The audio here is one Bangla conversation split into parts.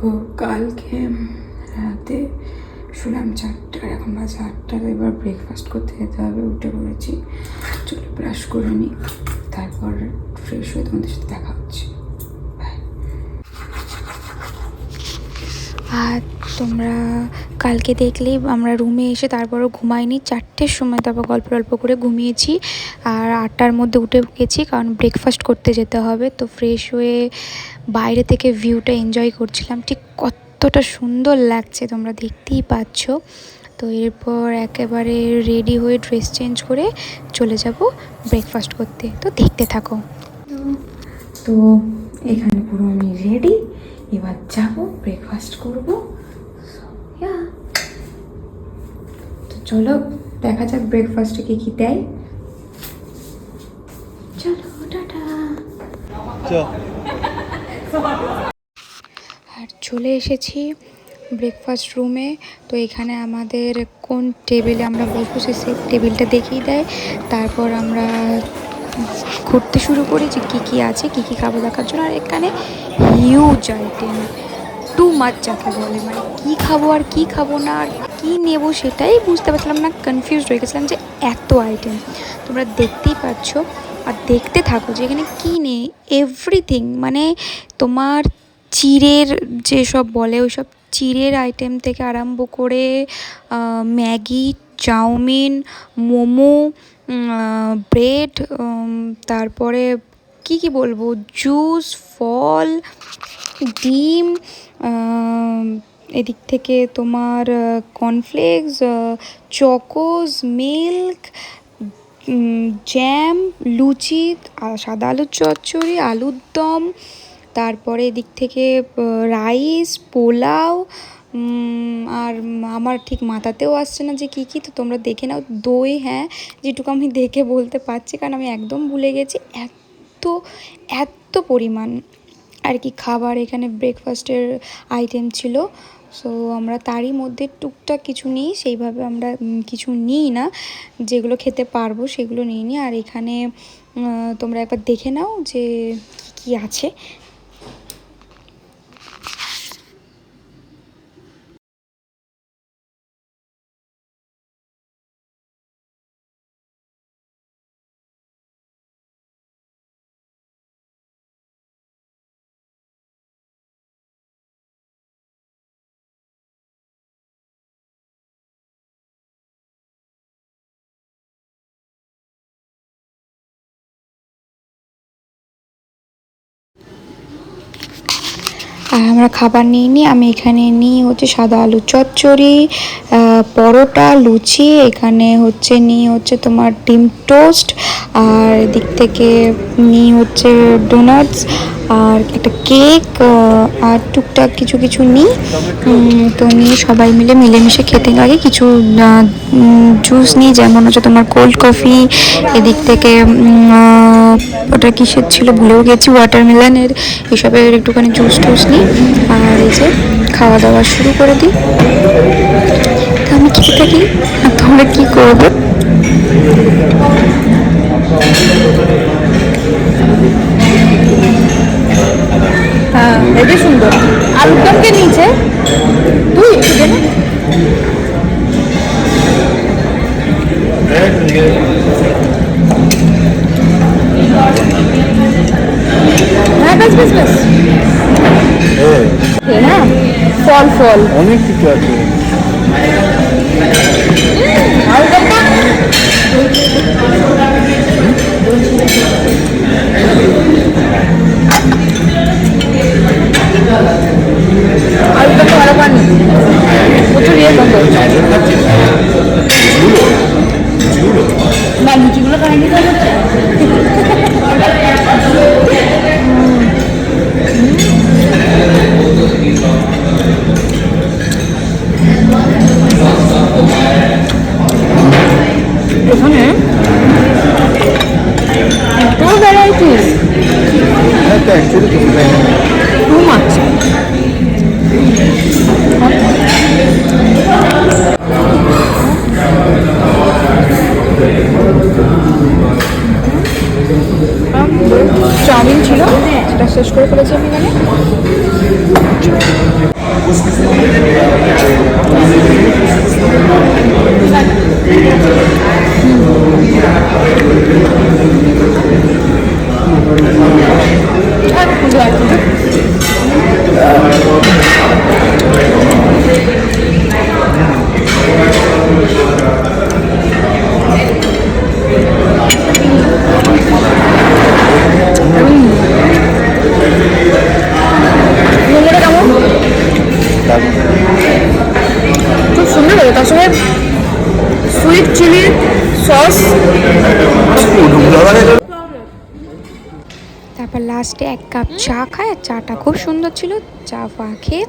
তো কালকে রাতে শুলাম 4টার, এখন বাজে 8টার। এবার ব্রেকফাস্ট করতে যেতে হবে, উঠে পড়েছি। চলো ব্রাশ করে নিই, তারপর ফ্রেশ হয়ে তোমাদের সাথে দেখা হচ্ছে। বাই। আর তোমরা কালকে দেখলেই আমরা রুমে এসে তারপরও ঘুমাইনি, 4টের সময় তারপর গল্প করে ঘুমিয়েছি। আর 8টার মধ্যে উঠে গেছি, কারণ ব্রেকফাস্ট করতে যেতে হবে। তো ফ্রেশ হয়ে বাইরে থেকে ভিউটা এনজয় করছিলাম, ঠিক কতটা সুন্দর লাগছে তোমরা দেখতেই পাচ্ছ। তো এরপর একেবারে রেডি হয়ে ড্রেস চেঞ্জ করে চলে যাব ব্রেকফাস্ট করতে। তো দেখতে থাকো। তো এখানে পুরো আমি রেডি, এবার যাব ব্রেকফাস্ট করব। তো চলো দেখা যাক ব্রেকফাস্টে কি দেয়। চলো টাটা। আর চলে এসেছি ব্রেকফাস্ট রুমে। তো এখানে আমাদের কোন টেবিলে আমরা বসবো সেই টেবিলটা দেখিয়ে দেয়। তারপর আমরা ঘুরতে শুরু করি যে কী আছে, কী খাবো দেখার জন্য। আর এখানে হিউজ আইটেম, টু মাচ যাকে বলে, মানে কী খাবো আর কী খাবো না আর কী নেবো সেটাই বুঝতে পারছিলাম না, কনফিউজড হয়ে গেছিলাম যে এত আইটেম। তোমরা দেখতেই পাচ্ছ আর দেখতে থাকো যে এখানে কী নেই, এভরিথিং। মানে তোমার চিড়ের যেসব বলে ওইসব চিড়ের আইটেম থেকে আরম্ভ করে ম্যাগি, চাউমিন, মোমো, ব্রেড, তারপরে কি বলবো, জুস, ফল, ডিম, এদিক থেকে তোমার কর্নফ্লেক্স, চকোস, মিল্ক, জ্যাম, লুচি, সাদা আলুর চচ্চড়ি, আলুর দম, তারপরে এদিক থেকে রাইস, পোলাও, আর আমার ঠিক মাথাতেও আসছে না যে কী। তো তোমরা দেখে নাও। দই, হ্যাঁ যেটুকু আমি দেখে বলতে পারছি, কারণ আমি একদম ভুলে গেছি, এত পরিমাণ আর কি খাবার এখানে ব্রেকফাস্টের আইটেম ছিল। সো আমরা তারই মধ্যে টুকটাক কিছু নিই, সেইভাবে আমরা কিছু নিই না, যেগুলো খেতে পারবো সেগুলো নিই। আর এখানে তোমরা একবার দেখে নাও যে কী আছে। আর আমরা খাবার নিইনি, আমি এখানে নিই হচ্ছে সাদা আলুর চচ্চড়ি, পরোটা, লুচি, এখানে হচ্ছে তোমার ডিম টোস্ট, আর এদিক থেকে নিই হচ্ছে ডোনাটস আর একটা কেক, আর টুকটাক কিছু নিই। তো নিয়ে সবাই মিলেমিশে খেতে লাগে। কিছু জুস নিই, যেমন হচ্ছে তোমার কোল্ড কফি, এদিক থেকে ওটা কিসের ছিল ভুলেও গেছি, ওয়াটারমেলনের, এসবের একটুখানি জুস টুস নিই। আর এই যে খাওয়া দাওয়া শুরু করে দিই। তো আমি খেতে থাকি আর তোমরা কী করবো। হ্যাঁ হেবি সুন্দর। আলুর দমকে নিচে তুই একটু দেন। হ্যাঁ বেশ হ্যাঁ, ফল অনেক কিছু আছে। আলুটা তো ভালো পানি প্রচুর ইয়ে বন্ধ না, লুচিগুলো খাইনি তো হচ্ছে। এখানে এত ভ্যারাইটিস, টু মাচ। চাউমিন ছিল, সেটা শেষ করে ফেলেছি আমি এখানে। খুব সুন্দর লাগে, তার সঙ্গে সুইট চিলি সস। তারপর লাস্টে 1 কাপ চা খায়, চাটা খুব সুন্দর ছিল। চা ফা খেয়ে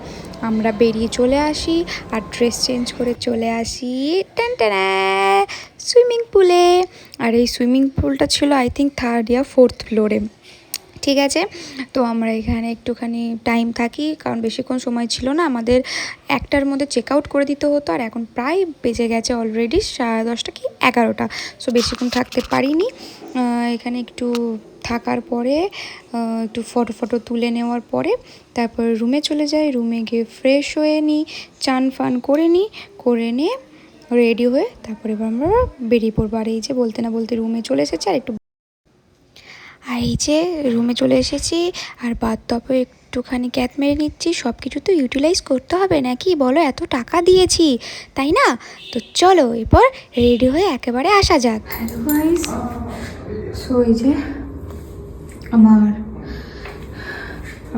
আমরা বেরিয়ে চলে আসি আর ড্রেস চেঞ্জ করে চলে আসি সুইমিং পুলে। আর এই সুইমিং পুলটা ছিল আই থিঙ্ক 3rd या 4th ফ্লোরে। ঠিক আছে, তো আমরা এখানে একটুখানি টাইম থাকি, কারণ বেশিক্ষণ সময় ছিল না, আমাদের 1টার মধ্যে চেক আউট করে দিতে হতো। আর এখন প্রায় বেজে গেছে অলরেডি 10:30 কি 11টা, সো বেশিক্ষণ থাকতে পারিনি। এখানে একটু থাকার পরে একটু ফটো তুলে নেওয়ার পরে তারপর রুমে চলে যাই। রুমে গিয়ে ফ্রেশ হয়ে নিই, চান ফান করে নিয়ে রেডি হয়ে তারপরে এবার আমরা বেরিয়ে পড়বো। আর এই যে বলতে না বলতে রুমে চলে এসেছি। আর এই যে রুমে চলে এসেছি, আর বাথটবে একটুখানি ক্যাট মেরে নিচ্ছি। সব কিছু তো ইউটিলাইজ করতে হবে নাকি বলো, এত টাকা দিয়েছি, তাই না? তো চলো এরপর রেডি হয়ে একেবারে আসা যাক। হ্যালো গাইস, সো এই যে আমার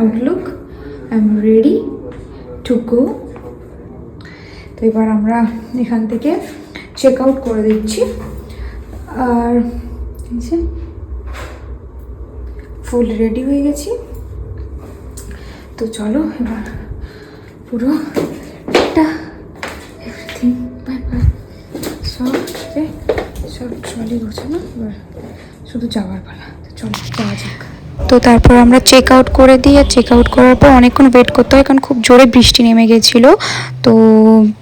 Outlook, I am ready to go. তো এবার আমরা এখান থেকে চেক আউট করে দিচ্ছি। আর এই যে ফুল রেডি হয়ে গেছি। তো চলো এবার পুরো একটা এভরিথিং বাই বাই সব ট্রলি গোছানো, এবার শুধু যাওয়ার পালা। তো চলো যাওয়া যাক। তো তারপর আমরা চেক আউট করে দিই। আর চেক আউট করার পর অনেকক্ষণ ওয়েট করতে হয়, কারণ খুব জোরে বৃষ্টি নেমে গেছিলো। তো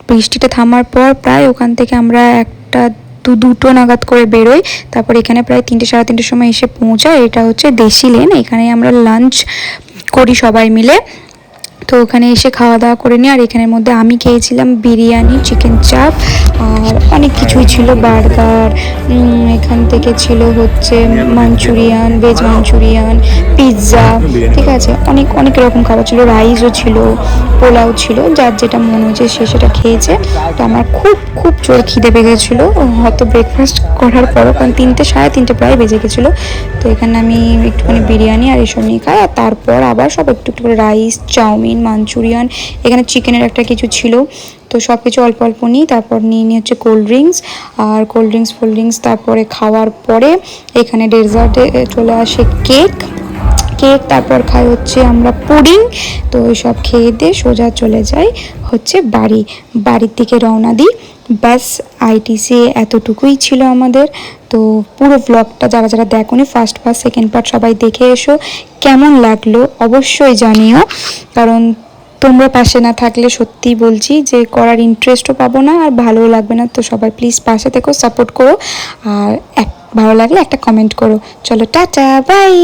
বৃষ্টিটা থামার পর প্রায় ওখান থেকে আমরা 1-2 নাগাদ করে বেরোই। তারপর এখানে প্রায় 3টে সাড়ে 3টের সময় এসে পৌঁছায়। এটা হচ্ছে দেশি লেন, এখানে আমরা লাঞ্চ করি সবাই মিলে। তো ওখানে এসে খাওয়া দাওয়া করে নিই। আর এখানের মধ্যে আমি খেয়েছিলাম বিরিয়ানি, চিকেন চাপ, আর অনেক কিছুই ছিল, বার্গার, এখান থেকে ছিল হচ্ছে মাঞ্চুরিয়ান, ভেজ মাঞ্চুরিয়ান, পিৎজা, ঠিক আছে, অনেক রকম খাবার ছিল, রাইসও ছিল, পোলাও ছিল, যার যেটা মনে হচ্ছে সে সেটা খেয়েছে। তো আমার খুব জোর খিদে পেয়েছিলো হয়তো ব্রেকফাস্ট করার পরও, কারণ 3টে সাড়ে 3টে প্রায় বেজে গেছিলো। তো এখানে আমি একটুখানি বিরিয়ানি আর এসব নিয়ে খাই। আর তারপর আবার সব একটু করে রাইস, চাউমিন, মাঞ্চুরিয়ান, এখানে চিকেনের একটা কিছু ছিল। তো সব কিছু অল্প অল্প নিই। তারপর নিয়ে হচ্ছে কোল্ড ড্রিঙ্কস। তারপরে খাওয়ার পরে এখানে ডেজার্টে চলে আসে কেক। তারপর খাই হচ্ছে আমরা পুডিং। তো সব খেয়ে দিয়ে সোজা চলে যাই হচ্ছে বাড়ির দিকে রওনা দিই। ব্যাস আইটিসি এতটুকুই ছিল আমাদের। তো পুরো ব্লগটা যারা দেখোনি, ফার্স্ট পার্ট সেকেন্ড পার্ট সবাই দেখে এসো। কেমন লাগলো অবশ্যই জানিও, কারণ তোমরা পাশে না থাকলে সত্যিই বলছি যে করার ইন্টারেস্টও পাবো না, আর ভালোও লাগবে না। তো সবাই প্লিজ পাশে থেকো, সাপোর্ট করো, আর ভালো লাগলে একটা কমেন্ট করো। চলো টাটা, বাই।